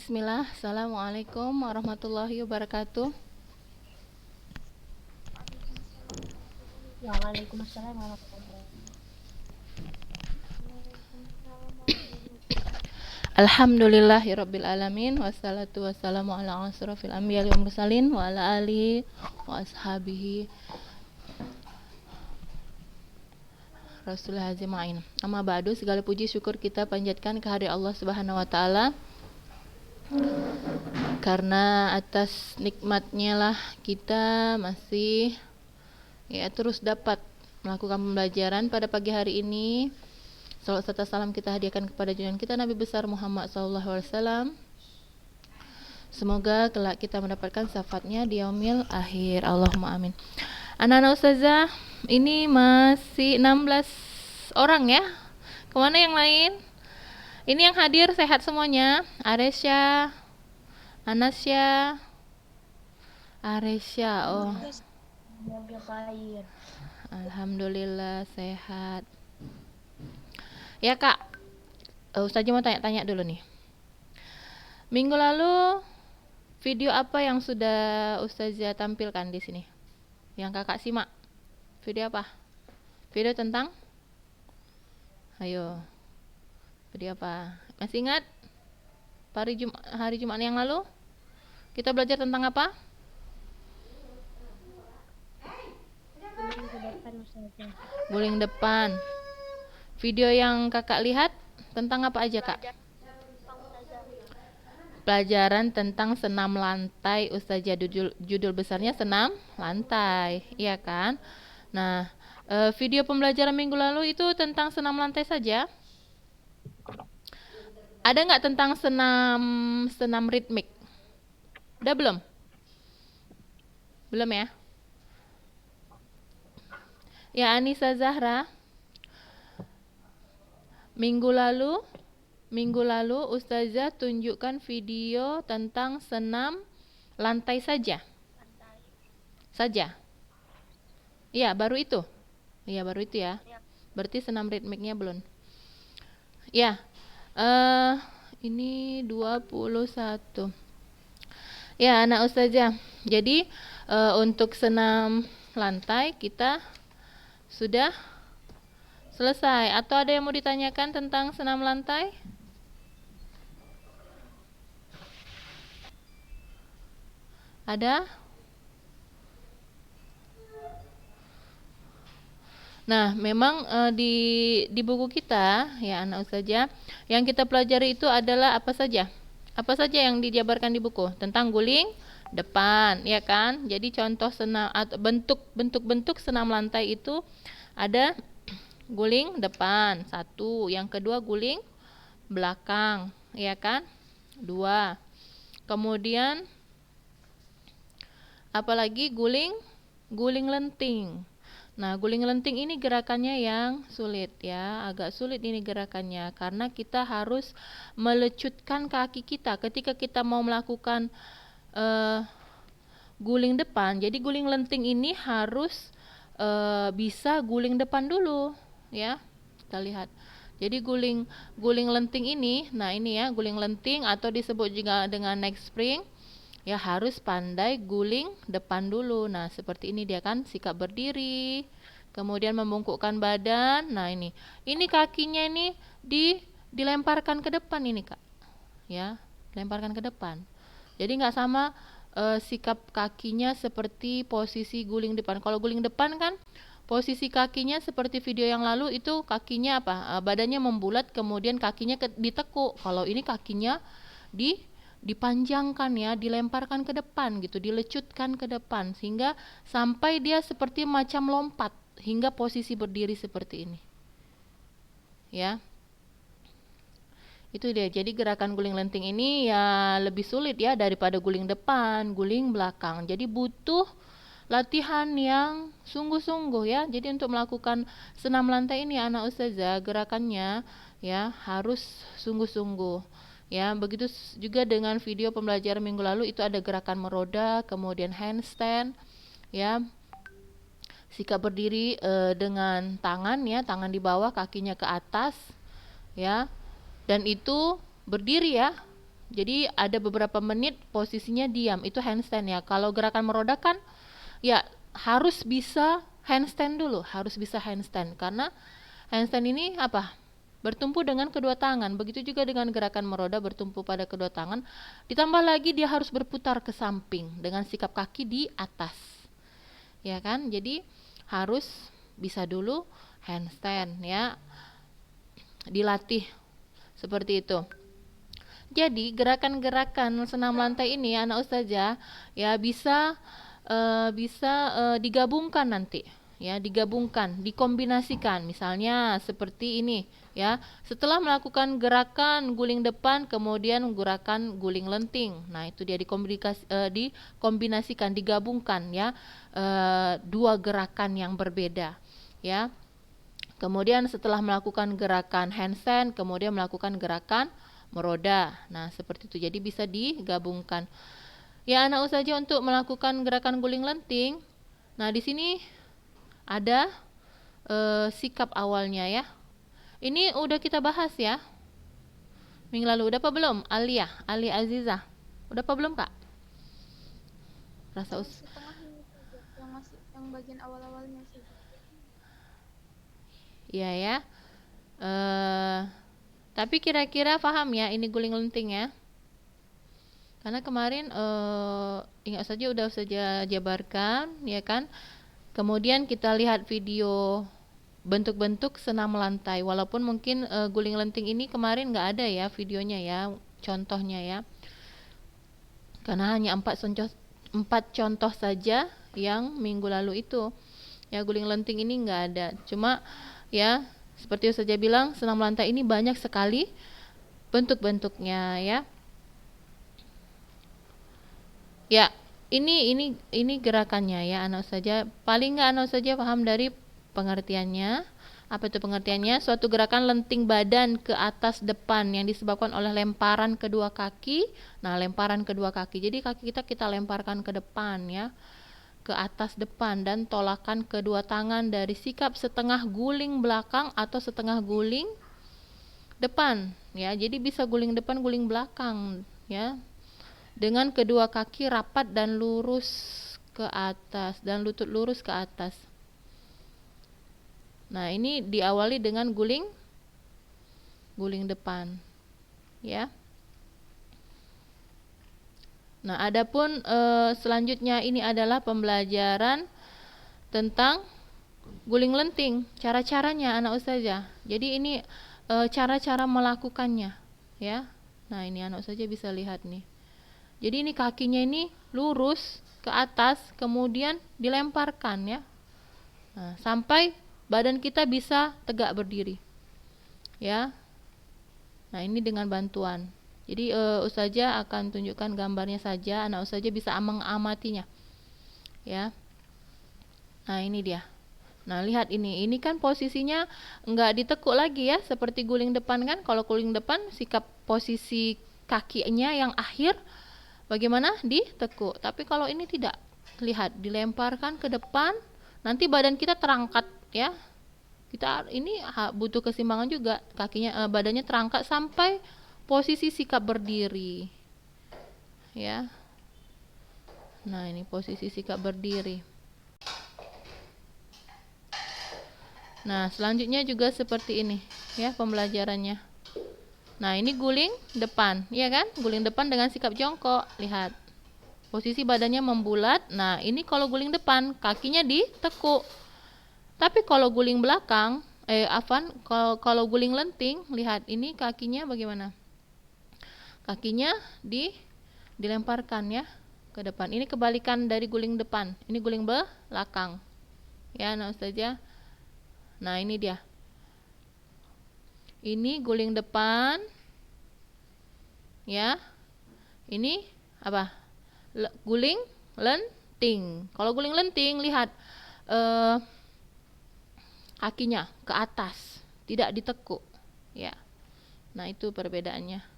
Bismillah, Assalamualaikum warahmatullahi wabarakatuh. Waalaikumsalam warahmatullahi Alhamdulillahirabbil alamin wassalatu wassalamu ala asrofil anbiya'i wal mursalin wa ala alihi wa ashabihi Rasul hazimain. Amma ba'du, segala puji syukur kita panjatkan kehadirat Allah Subhanahu wa taala. Karena atas nikmatnya lah kita masih terus dapat melakukan pembelajaran pada pagi hari ini. Salawat serta salam kita hadiahkan kepada junjungan kita Nabi besar Muhammad SAW. Semoga kelak kita mendapatkan syafaatnya di yaumil akhir. Allahumma amin. Anak-anak ustazah, ini masih 16 orang ya. Kemana yang lain? Ini yang hadir sehat semuanya. Aresya, Anasya, Aresya. Oh, alhamdulillah sehat. Ya kak, Ustazah mau tanya-tanya dulu nih. Minggu lalu video apa yang sudah Ustazah tampilkan di sini? Yang kakak simak. Video apa? Video tentang? Ayo. Video apa? Masih ingat? Hari Jumat yang lalu kita belajar tentang apa? Guling depan. Video yang kakak lihat tentang apa aja kak? Pelajaran tentang senam lantai. Ustazah judul besarnya senam lantai, iya kan? Nah, video pembelajaran minggu lalu itu tentang senam lantai saja. Ada nggak tentang senam ritmik? Udah belum? Belum ya? Ya Anissa Zahra. Minggu lalu Ustazah tunjukkan video tentang senam lantai saja. Iya, baru itu. Iya, baru itu ya. Berarti senam ritmiknya belum. Ya. Ini 21. Ya, anak Ustazah. Jadi, untuk senam lantai kita sudah selesai. Atau ada yang mau ditanyakan tentang senam lantai? Ada? Nah, memang di buku kita, ya anak Ustazah, yang kita pelajari itu adalah apa saja? Apa saja yang dijabarkan di buku? Tentang guling depan, ya kan? Jadi contoh senam atau bentuk senam lantai itu ada guling depan, 1. Yang kedua guling belakang, ya kan? 2. Kemudian apalagi guling lenting. Nah, guling lenting ini gerakannya yang sulit ya, agak sulit ini gerakannya karena kita harus melecutkan kaki kita ketika kita mau melakukan guling depan. Jadi guling lenting ini harus bisa guling depan dulu ya. Kita lihat. Jadi guling lenting ini, nah ini ya guling lenting atau disebut juga dengan neck spring. Ya harus pandai guling depan dulu. Nah seperti ini dia kan, sikap berdiri, kemudian membungkukkan badan. Nah ini kakinya ini dilemparkan ke depan ini kak, ya lemparkan ke depan. Jadi nggak sama sikap kakinya seperti posisi guling depan. Kalau guling depan kan posisi kakinya seperti video yang lalu itu kakinya apa? Badannya membulat, kemudian kakinya ditekuk. Kalau ini kakinya dipanjangkan ya, dilemparkan ke depan gitu, dilecutkan ke depan sehingga sampai dia seperti macam lompat hingga posisi berdiri seperti ini. Ya. Itu dia. Jadi gerakan guling lenting ini ya lebih sulit ya daripada guling depan, guling belakang. Jadi butuh latihan yang sungguh-sungguh ya. Jadi untuk melakukan senam lantai ini anak ustazah gerakannya ya harus sungguh-sungguh. Ya, begitu juga dengan video pembelajaran minggu lalu itu ada gerakan meroda, kemudian handstand, ya. Sikap berdiri dengan tangan ya, tangan di bawah, kakinya ke atas, ya. Dan itu berdiri ya. Jadi ada beberapa menit posisinya diam, itu handstand ya. Kalau gerakan meroda kan ya harus bisa handstand dulu, harus bisa handstand, karena handstand ini apa? Bertumpu dengan kedua tangan. Begitu juga dengan gerakan meroda, bertumpu pada kedua tangan. Ditambah lagi dia harus berputar ke samping dengan sikap kaki di atas. Ya kan? Jadi harus bisa dulu handstand ya. Dilatih seperti itu. Jadi gerakan-gerakan senam lantai ini anak ustazah ya bisa digabungkan nanti ya, digabungkan, dikombinasikan. Misalnya seperti ini ya. Setelah melakukan gerakan guling depan kemudian gerakan guling lenting. Nah, itu dia dikombinasikan, digabungkan ya. Dua gerakan yang berbeda ya. Kemudian setelah melakukan gerakan handstand, kemudian melakukan gerakan meroda. Nah, seperti itu. Jadi bisa digabungkan. Ya, anak usaha untuk melakukan gerakan guling lenting. Nah, di sini ada sikap awalnya ya. Ini udah kita bahas ya. Minggu lalu udah apa belum? Alia Azizah. Udah apa belum, Kak? Rasa Baru setengah ini saja, yang masih yang bagian awal-awalnya saja. Iya ya. Tapi kira-kira paham ya ini guling lenting ya? Karena kemarin ingat saja udah saja jabarkan ya kan. Kemudian kita lihat video bentuk-bentuk senam lantai. Walaupun mungkin guling lenting ini kemarin nggak ada ya videonya ya, contohnya ya. Karena hanya 4 contoh saja yang minggu lalu itu. Ya, guling lenting ini nggak ada. Cuma ya seperti yang saya bilang, senam lantai ini banyak sekali bentuk-bentuknya ya. Ya, ini gerakannya ya anak saja. Paling nggak anak saja paham dari pengertiannya. Apa itu pengertiannya? Suatu gerakan lenting badan ke atas depan yang disebabkan oleh lemparan kedua kaki. Nah, lemparan kedua kaki. Jadi kaki kita lemparkan ke depan ya. Ke atas depan dan tolakan kedua tangan dari sikap setengah guling belakang atau setengah guling depan ya. Jadi bisa guling depan, guling belakang ya. Dengan kedua kaki rapat dan lurus ke atas dan lutut lurus ke atas. Nah, ini diawali dengan guling depan. Ya. Nah, adapun selanjutnya ini adalah pembelajaran tentang guling lenting, cara-caranya anak ustazah. Jadi ini cara-cara melakukannya, ya. Nah, ini anak ustazah bisa lihat nih. Jadi ini kakinya ini lurus ke atas, kemudian dilemparkan ya. Nah, sampai badan kita bisa tegak berdiri. Ya. Nah, ini dengan bantuan. Jadi ustazah akan tunjukkan gambarnya saja, anak ustazah bisa mengamatinya. Ya. Nah, ini dia. Nah, lihat ini kan posisinya enggak ditekuk lagi ya, seperti guling depan kan. Kalau guling depan sikap posisi kakinya yang akhir bagaimana? Ditekuk. Tapi kalau ini tidak. Lihat, dilemparkan ke depan, nanti badan kita terangkat ya. Kita ini butuh keseimbangan juga, kakinya badannya terangkat sampai posisi sikap berdiri. Ya. Nah, ini posisi sikap berdiri. Nah, selanjutnya juga seperti ini ya pembelajarannya. Nah, ini guling depan, ya kan? Guling depan dengan sikap jongkok. Lihat. Posisi badannya membulat. Nah, ini kalau guling depan, kakinya ditekuk. Tapi kalau guling belakang, kalau guling lenting, lihat ini kakinya bagaimana? Kakinya dilemparkan ya ke depan. Ini kebalikan dari guling depan. Ini guling belakang. Ya, nah ustazah. Nah, ini dia. Ini guling depan. Ya. Ini apa? Guling lenting. Kalau guling lenting, lihat kakinya ke atas, tidak ditekuk. Ya. Nah, itu perbedaannya.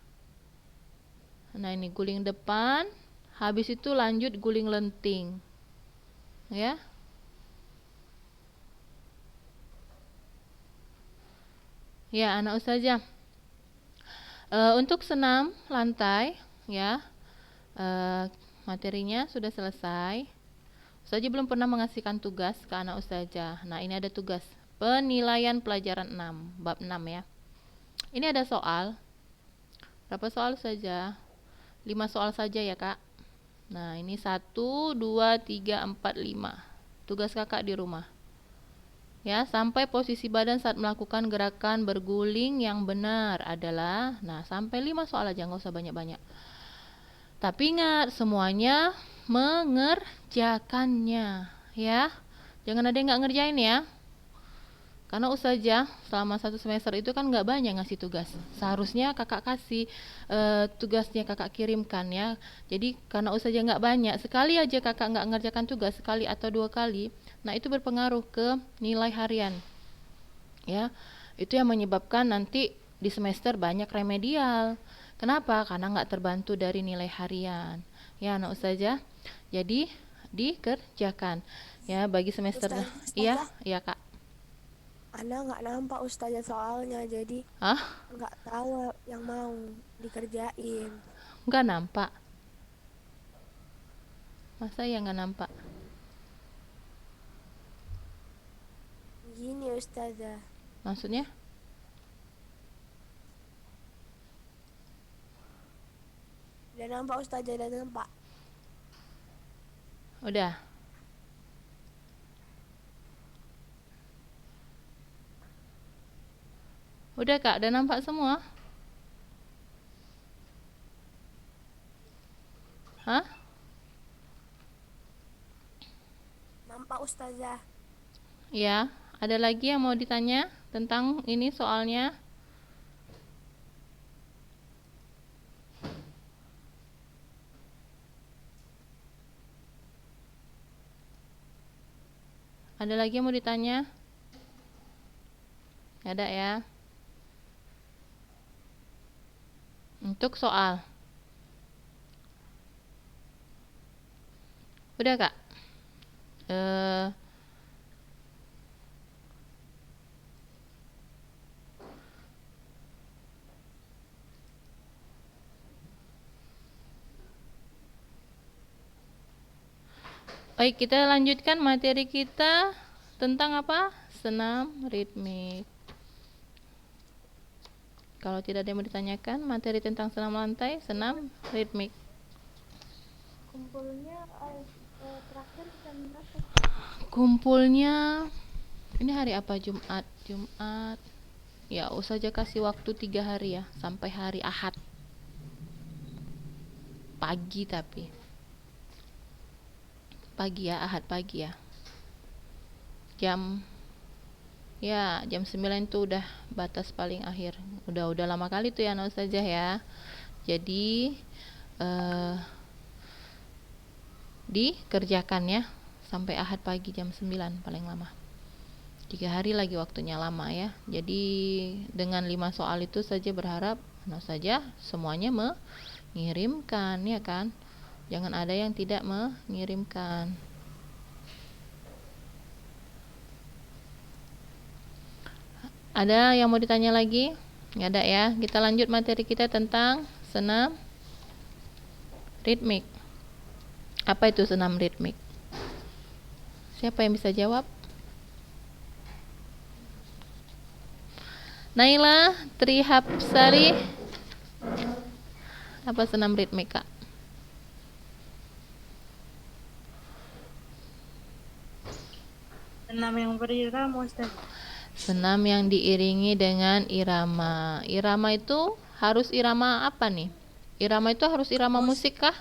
Nah, ini guling depan, habis itu lanjut guling lenting. Ya. Ya, anak ustazah. Untuk senam lantai, ya, materinya sudah selesai. Ustazah belum pernah mengasihkan tugas ke anak ustazah. Nah, ini ada tugas penilaian pelajaran 6, bab 6 ya. Ini ada soal. Berapa soal saja? 5 soal saja ya, Kak. Nah, ini 1, 2, 3, 4, 5. Tugas Kakak di rumah. Ya, sampai posisi badan saat melakukan gerakan berguling yang benar adalah, nah, sampai 5 soal aja, nggak usah banyak-banyak. Tapi ingat, semuanya mengerjakannya, ya. Jangan ada yang nggak ngerjain ya. Karena ustazah selama 1 semester itu kan nggak banyak ngasih tugas. Seharusnya kakak kasih tugasnya kakak kirimkan ya. Jadi karena ustazah nggak banyak, sekali aja kakak nggak ngerjakan tugas, sekali atau 2 kali, nah itu berpengaruh ke nilai harian. Ya, itu yang menyebabkan nanti di semester banyak remedial. Kenapa? Karena nggak terbantu dari nilai harian. Ya, anak ustazah. Jadi dikerjakan. Ya, bagi semester. Iya, iya Kak. Ana nggak nampak ustazah soalnya, jadi Hah? nggak tahu yang mau dikerjain. Nggak nampak. Masa ya nggak nampak? Gini ustazah, Maksudnya? udah nampak ustazah, udah nampak. Udah. Udah Kak, udah nampak semua? Hah? Nampak ustazah. Ya, ada lagi yang mau ditanya tentang ini soalnya? Ada lagi yang mau ditanya? Ada ya. Untuk soal. Udah Kak. Baik, kita lanjutkan materi kita tentang apa? Senam ritmik. Kalau tidak ada yang mau ditanyakan, materi tentang senam lantai, senam ritmik. Kumpulnya terakhir jam berapa? Kumpulnya ini hari apa? Jumat. Ya, usah kasih waktu 3 hari ya, sampai hari Ahad. Pagi tapi. Pagi ya, Ahad pagi ya. Jam 9 itu udah batas paling akhir. Udah lama kali tuh ya anak ustazah ya. Jadi dikerjakan ya sampai Ahad pagi jam 9 paling lama. 3 hari lagi waktunya lama ya. Jadi dengan 5 soal itu saja berharap anak saja semuanya mengirimkan ya kan. Jangan ada yang tidak mengirimkan. Ada yang mau ditanya lagi? Nggak ada ya. Kita lanjut materi kita tentang senam ritmik. Apa itu senam ritmik? Siapa yang bisa jawab? Naila Trihapsari. Apa senam ritmik, Kak? Senam yang berirama, Ustaz. Senam yang diiringi dengan irama. Irama itu harus irama apa nih? Irama itu harus irama musik kah?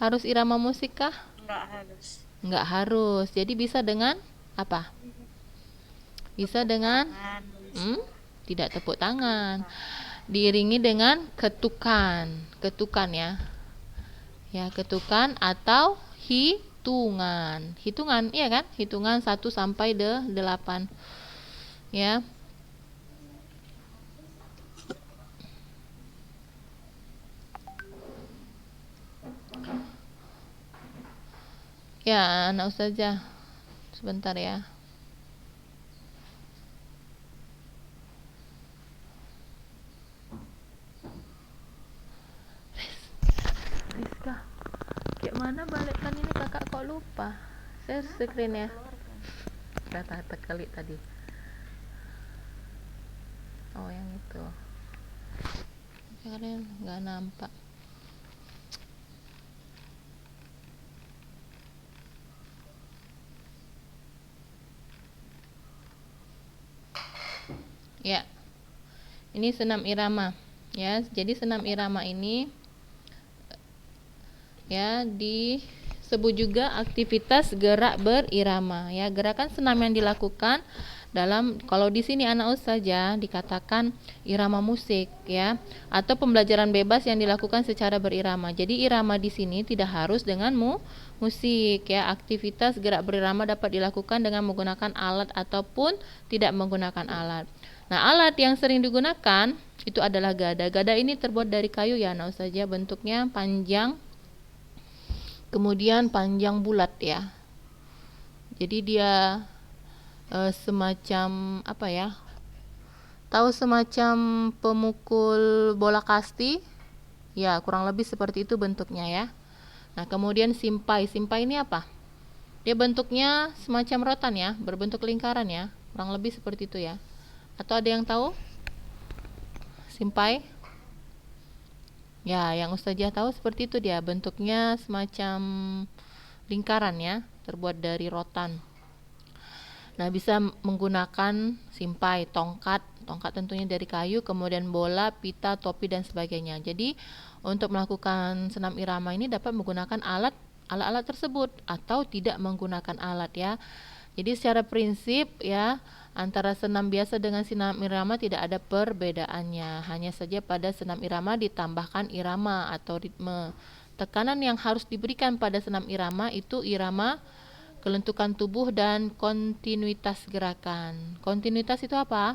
Harus irama musik kah? Enggak harus. Enggak harus. Jadi bisa dengan apa? Bisa dengan tidak tepuk tangan. Diiringi dengan ketukan. Ketukan ya. Ya, ketukan atau hitungan. Hitungan, iya kan? Hitungan 1 sampai 8. Ya. Ya, anak ustazah. Sebentar ya. Mana balikkan ini, kakak kok lupa share screen ya. Udah terkali tadi. Oh yang itu. Kalian nggak nampak. Ya, ini senam irama. Ya, jadi senam irama ini ya disebut juga aktivitas gerak berirama. Ya, gerakan senam yang dilakukan dalam, kalau di sini anak saja dikatakan irama musik ya, atau pembelajaran bebas yang dilakukan secara berirama. Jadi irama di sini tidak harus dengan musik ya. Aktivitas gerak berirama dapat dilakukan dengan menggunakan alat ataupun tidak menggunakan alat. Nah, alat yang sering digunakan itu adalah gada. Gada ini terbuat dari kayu ya anak saja, bentuknya panjang, kemudian panjang bulat ya. Jadi dia semacam apa ya? Tahu semacam pemukul bola kasti? Ya, kurang lebih seperti itu bentuknya ya. Nah, kemudian simpai. Simpai ini apa? Dia bentuknya semacam rotan ya, berbentuk lingkaran ya. Kurang lebih seperti itu ya. Atau ada yang tahu? Simpai? Ya, yang Ustazah tahu seperti itu, dia bentuknya semacam lingkaran ya, terbuat dari rotan. Nah, bisa menggunakan simpai, tongkat tentunya dari kayu, kemudian bola, pita, topi dan sebagainya. Jadi, untuk melakukan senam irama ini dapat menggunakan alat-alat tersebut atau tidak menggunakan alat ya. Jadi secara prinsip ya, antara senam biasa dengan senam irama tidak ada perbedaannya. Hanya saja pada senam irama ditambahkan irama atau ritme. Tekanan yang harus diberikan pada senam irama itu irama kelentukan tubuh dan kontinuitas gerakan. Kontinuitas itu apa?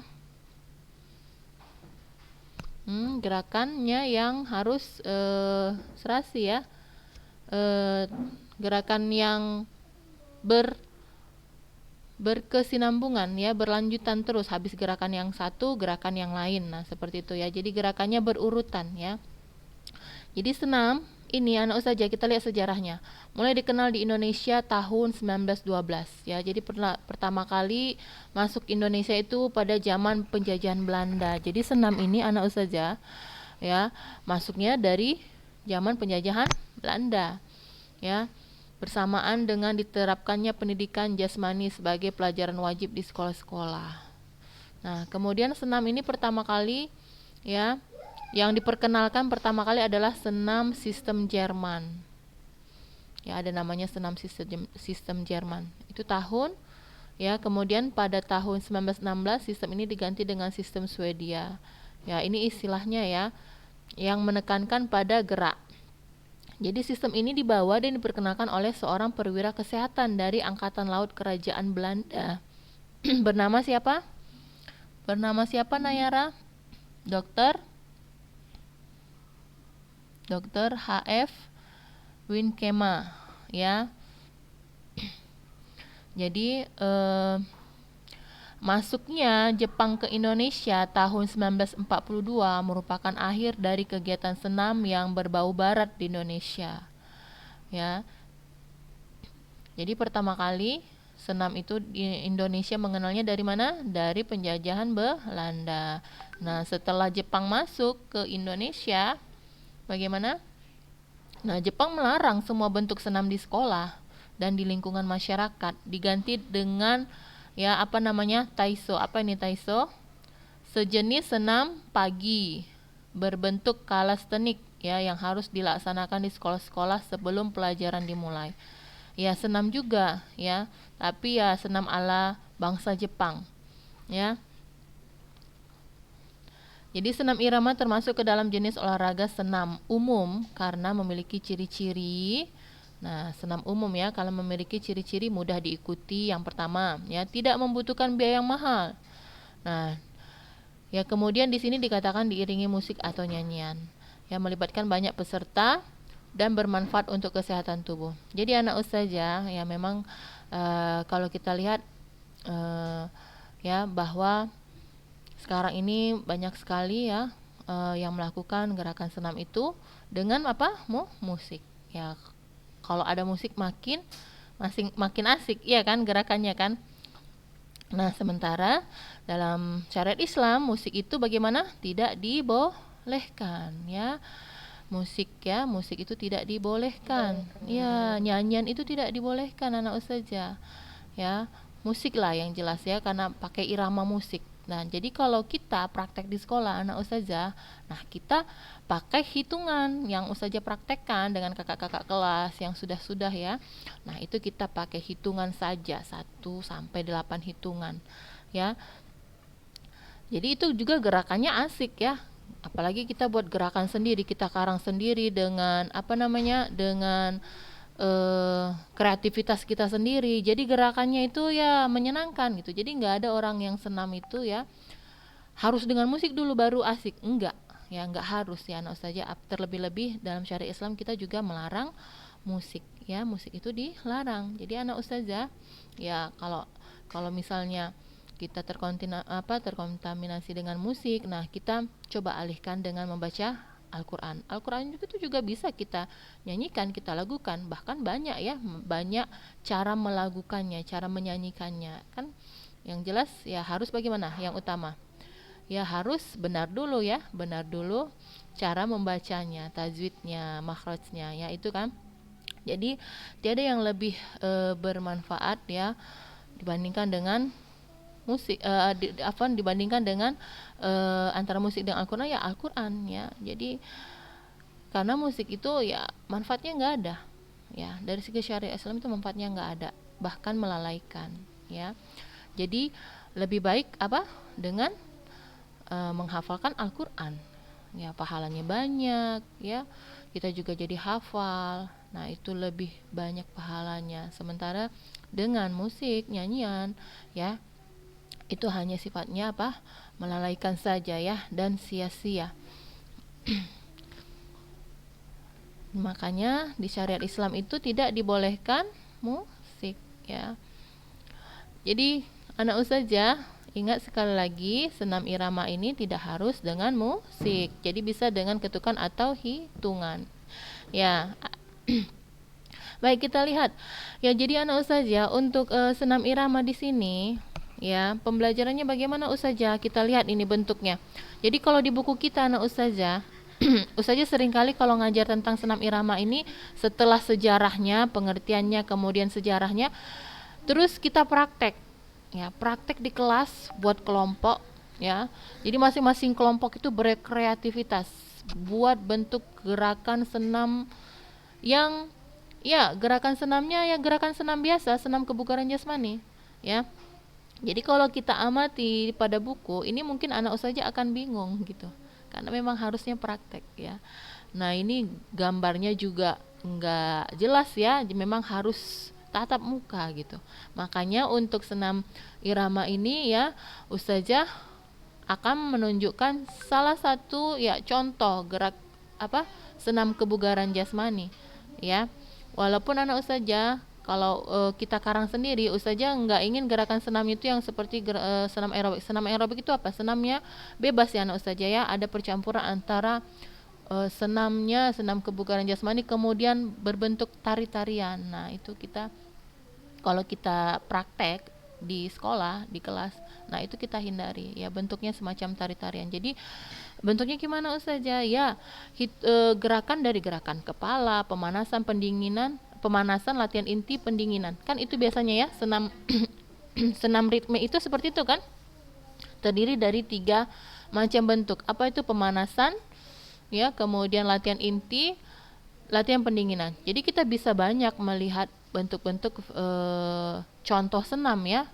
Gerakannya yang harus serasi ya. Gerakan yang berkesinambungan ya, berlanjutan terus, habis gerakan yang satu gerakan yang lain. Nah, seperti itu ya. Jadi gerakannya berurutan ya. Jadi senam ini anak saja kita lihat sejarahnya. Mulai dikenal di Indonesia tahun 1912 ya. Jadi pertama kali masuk Indonesia itu pada zaman penjajahan Belanda. Jadi senam ini anak saja ya, masuknya dari zaman penjajahan Belanda ya, bersamaan dengan diterapkannya pendidikan jasmani sebagai pelajaran wajib di sekolah-sekolah. Nah, kemudian senam ini pertama kali ya, yang diperkenalkan pertama kali adalah senam sistem Jerman. Ya, ada namanya senam sistem Jerman. Itu tahun ya, kemudian pada tahun 1916 sistem ini diganti dengan sistem Swedia. Ya, ini istilahnya ya, yang menekankan pada gerak. Jadi sistem ini dibawa dan diperkenalkan oleh seorang perwira kesehatan dari Angkatan Laut Kerajaan Belanda. Bernama siapa? Bernama siapa Nayara? Dr. H.F. Winkema ya. Jadi masuknya Jepang ke Indonesia tahun 1942 merupakan akhir dari kegiatan senam yang berbau barat di Indonesia. Ya. Jadi pertama kali senam itu di Indonesia mengenalnya dari mana? Dari penjajahan Belanda. Nah, setelah Jepang masuk ke Indonesia, bagaimana? Nah, Jepang melarang semua bentuk senam di sekolah dan di lingkungan masyarakat, diganti dengan ya apa namanya, taiso. Apa ini taiso? Sejenis senam pagi berbentuk kalastenik ya, yang harus dilaksanakan di sekolah-sekolah sebelum pelajaran dimulai. Ya, senam juga ya, tapi ya senam ala bangsa Jepang ya. Jadi senam irama termasuk ke dalam jenis olahraga senam umum karena memiliki ciri-ciri. Nah, senam umum ya, kalau memiliki ciri-ciri mudah diikuti. Yang pertama, ya tidak membutuhkan biaya yang mahal. Nah, ya kemudian di sini dikatakan diiringi musik atau nyanyian. Yang melibatkan banyak peserta dan bermanfaat untuk kesehatan tubuh. Jadi anak ustazah ya memang kalau kita lihat ya bahwa sekarang ini banyak sekali ya yang melakukan gerakan senam itu dengan apa? Musik. Ya, Kalau ada musik makin asik, iya kan gerakannya kan. Nah, sementara dalam syariat Islam musik itu bagaimana? Tidak dibolehkan ya. Musik itu tidak dibolehkan. Ya, nyanyian itu tidak dibolehkan anak ustazah. Ya, musik lah yang jelas ya karena pakai irama musik. Nah, jadi kalau kita praktek di sekolah anak ustazah, nah kita pakai hitungan yang ustazah praktekkan dengan kakak-kakak kelas yang sudah ya. Nah, itu kita pakai hitungan saja 1 sampai 8 hitungan ya. Jadi itu juga gerakannya asik ya. Apalagi kita buat gerakan sendiri, kita karang sendiri dengan dengan kreativitas kita sendiri. Jadi gerakannya itu ya menyenangkan gitu. Jadi nggak ada orang yang senam itu ya harus dengan musik dulu baru asik. Enggak, ya nggak harus ya anak ustazah. Terlebih-lebih dalam syariat Islam kita juga melarang musik ya. Musik itu dilarang. Jadi anak ustazah ya kalau misalnya kita terkontaminasi dengan musik, nah kita coba alihkan dengan membaca Al-Quran. Al-Quran itu juga bisa kita nyanyikan, kita lagukan, bahkan banyak ya, banyak cara melakukannya, cara menyanyikannya kan. Yang jelas ya harus bagaimana? Yang utama ya harus benar dulu cara membacanya, tajwidnya, makhrajnya ya itu kan. Jadi tiada yang lebih bermanfaat ya dibandingkan dengan musik dibandingkan dengan antara musik dan Al-Quran ya Al-Quran ya. Jadi karena musik itu ya manfaatnya nggak ada ya, dari segi syariat Islam itu manfaatnya nggak ada, bahkan melalaikan ya. Jadi lebih baik dengan menghafalkan Al-Quran ya, pahalanya banyak ya, kita juga jadi hafal. Nah itu lebih banyak pahalanya. Sementara dengan musik, nyanyian ya itu hanya sifatnya melalaikan saja ya, dan sia-sia. Makanya di syariat Islam itu tidak dibolehkan musik ya. Jadi anak ustazah ingat sekali lagi, senam irama ini tidak harus dengan musik. Jadi bisa dengan ketukan atau hitungan ya. Baik, kita lihat ya. Jadi anak ustazah untuk senam irama di sini ya, pembelajarannya bagaimana ustazah? Kita lihat ini bentuknya. Jadi kalau di buku kita anak ustazah ustazah seringkali kalau ngajar tentang senam irama ini, setelah sejarahnya, pengertiannya, kemudian sejarahnya, terus kita praktek ya, praktek di kelas buat kelompok ya. Jadi masing-masing kelompok itu berkreativitas buat bentuk gerakan senam yang ya, gerakan senamnya ya gerakan senam biasa, senam kebugaran jasmani ya. Jadi kalau kita amati pada buku ini mungkin anak ustazah akan bingung gitu, karena memang harusnya praktek ya. Nah ini gambarnya juga nggak jelas ya, memang harus tatap muka gitu. Makanya untuk senam irama ini ya ustazah akan menunjukkan salah satu ya contoh gerak senam kebugaran jasmani ya. Walaupun anak ustazah kalau kita karang sendiri, ustazah nggak ingin gerakan senam itu yang seperti senam aerobik. Senam aerobik itu apa? Senamnya bebas ya anak ustazah ya, ada percampuran antara senam kebugaran jasmani kemudian berbentuk tari-tarian. Nah itu kalau kita praktek di sekolah, di kelas, nah itu kita hindari ya, bentuknya semacam tari-tarian. Jadi bentuknya gimana ustazah? Ya gerakan dari gerakan kepala, pemanasan, pendinginan, pemanasan, latihan inti, pendinginan. Kan itu biasanya ya senam senam ritme itu seperti itu kan? Terdiri dari 3 macam bentuk. Apa itu? Pemanasan ya, kemudian latihan inti, latihan pendinginan. Jadi kita bisa banyak melihat bentuk-bentuk contoh senam ya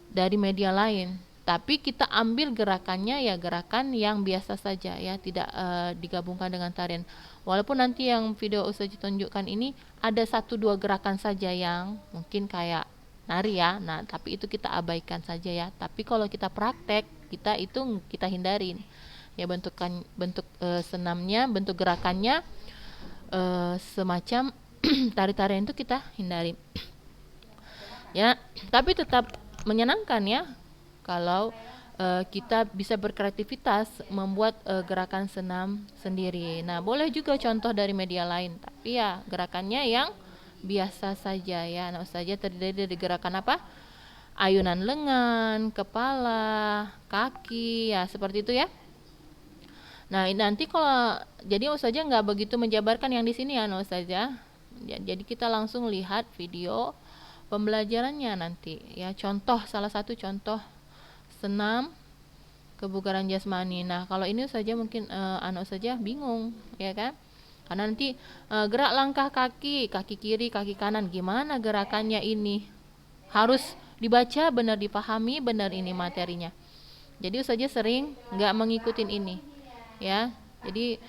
dari media lain. Tapi kita ambil gerakannya ya gerakan yang biasa saja ya, tidak digabungkan dengan tarian. Walaupun nanti yang video ustazah tunjukkan ini ada 1-2 gerakan saja yang mungkin kayak nari ya. Nah, tapi itu kita abaikan saja ya. Tapi kalau kita praktek, kita hindarin. Ya bentuk senamnya, bentuk gerakannya semacam tari-tarian itu kita hindari. Ya, tapi tetap menyenangkan ya kalau kita bisa berkreativitas membuat gerakan senam sendiri. Nah boleh juga contoh dari media lain, tapi ya gerakannya yang biasa saja ya. Anak ustazah terdiri dari gerakan apa? Ayunan lengan, kepala, kaki, ya seperti itu ya. Nah, nanti kalau jadi ustazah nggak begitu menjabarkan yang di sini ya, ustazah. Ya, jadi kita langsung lihat video pembelajarannya nanti ya. Contoh, salah satu contoh senam kebugaran jasmani. Nah, kalau ini saja mungkin anak saja bingung ya kan, karena nanti gerak langkah kaki, kaki kiri, kaki kanan, gimana gerakannya ini, harus dibaca benar, dipahami benar ini materinya. Jadi saja sering nggak mengikutin ini ya. Jadi